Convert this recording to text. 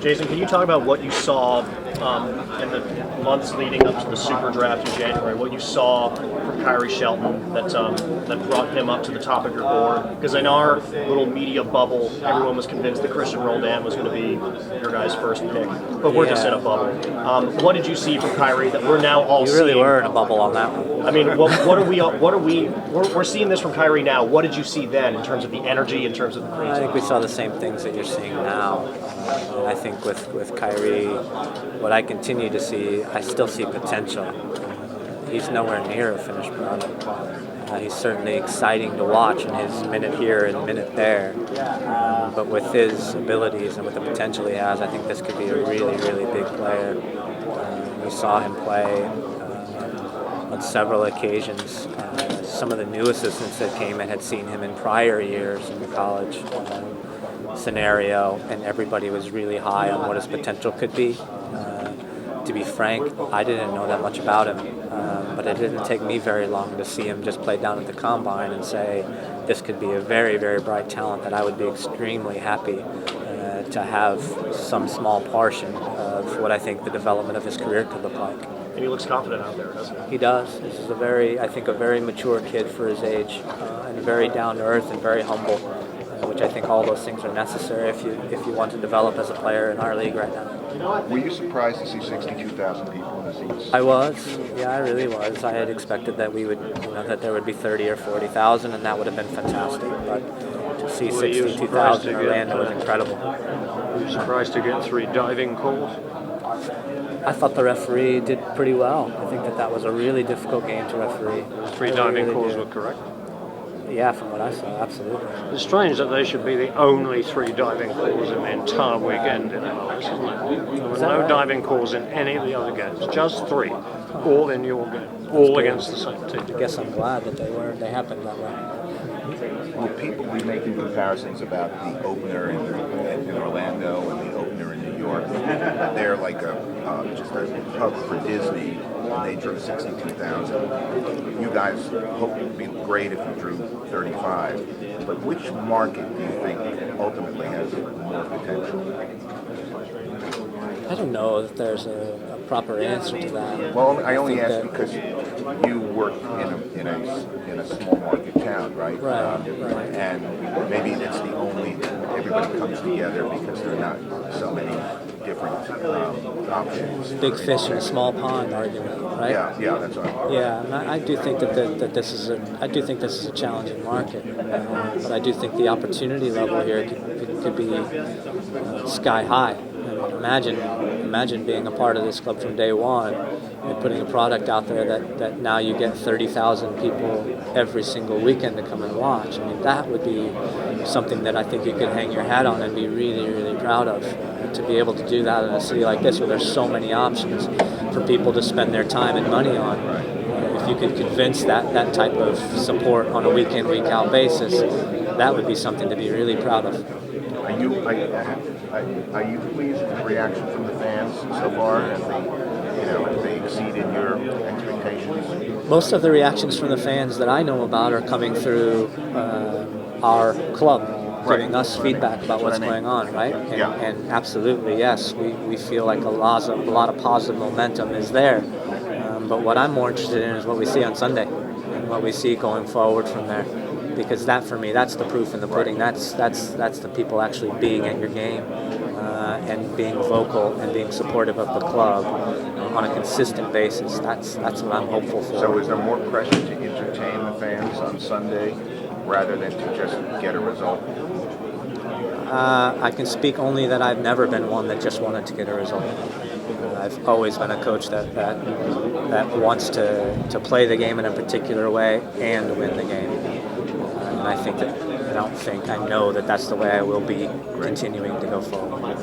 Jason, can you talk about what you saw in the months leading up to the Super Draft in January? What you saw from Kyrie Shelton that brought him up to the top of your board? Because in our little media bubble, everyone was convinced that Christian Roldan was going to be your guys' first pick, but we're just in a bubble. What did you see from Kyrie that we're now all seeing? You really were in a bubble on that one. I mean, we're seeing this from Kyrie now. What did you see then in terms of the energy, in terms of the I think we saw the same things that you're seeing now. I think with Kyrie, what I continue to see, I still see potential. He's nowhere near a finished product. He's certainly exciting to watch in his minute here and minute there. But with his abilities and with the potential he has, I think this could be a really, really big player. We saw him play on several occasions. Some of the new assistants that came in had seen him in prior years in the college scenario, and everybody was really high on what his potential could be. To be frank, I didn't know that much about him, but it didn't take me very long to see him just play down at the combine and say, this could be a very, very bright talent that I would be extremely happy to have some small portion of what I think the development of his career could look like. And he looks confident out there, doesn't he? He does. This is a very mature kid for his age, and very down to earth and very humble, which I think all those things are necessary if you want to develop as a player in our league right now. Were you surprised to see 62,000 people in the seats? I was. Yeah, I really was. I had expected that that there would be 30 or 40,000, and that would have been fantastic. But to see 62,000 in Orlando was incredible. Were you surprised to get 3 diving calls? I thought the referee did pretty well. I think that was a really difficult game to referee. 3 diving calls were correct? Yeah, from what I saw, absolutely. It's strange that they should be the only 3 diving calls in the entire weekend in MLS, isn't it? There were no right? diving calls in any of the other games, just 3, all in your game, all against the same team. I guess I'm glad that they happened that way. Will people be making comparisons about the opener in Orlando and the opener in New York? They're like just a hub for Disney, and they drew 62,000. You guys hope it would be great if you drew 35. But which market do you think ultimately has more potential? I don't know if there's a proper answer to that. Well, I only ask because you work in a small market town, right? Right. And maybe that's the only everybody comes together because there are not so many different options. Big fish in a small pond argument, right? Yeah, that's right. Yeah, and I do think that this is a challenging market, but I do think the opportunity level here could be sky high. I mean, imagine being a part of this club from day one and putting a product out there that now you get 30,000 people every single weekend to come and watch. I mean, that would be something that I think you could hang your hat on and be really, really proud of. To be able to do that in a city like this where there's so many options for people to spend their time and money on. If you could convince that type of support on a week-in, week-out basis, that would be something to be really proud of. Are you pleased with the reaction from the fans so far? Have they exceeded your expectations? Most of the reactions from the fans that I know about are coming through our club, giving us feedback about what's going on, right? And absolutely, yes, we feel like a lot of positive momentum is there. But what I'm more interested in is what we see on Sunday and what we see going forward from there. Because that, for me, that's the proof in the pudding. That's the people actually being at your game and being vocal and being supportive of the club on a consistent basis. That's what I'm hopeful for. So is there more pressure to entertain the fans on Sunday rather than to just get a result? I can speak only that I've never been one that just wanted to get a result. I've always been a coach that wants to play the game in a particular way and win the game. And I know that that's the way I will be continuing to go forward.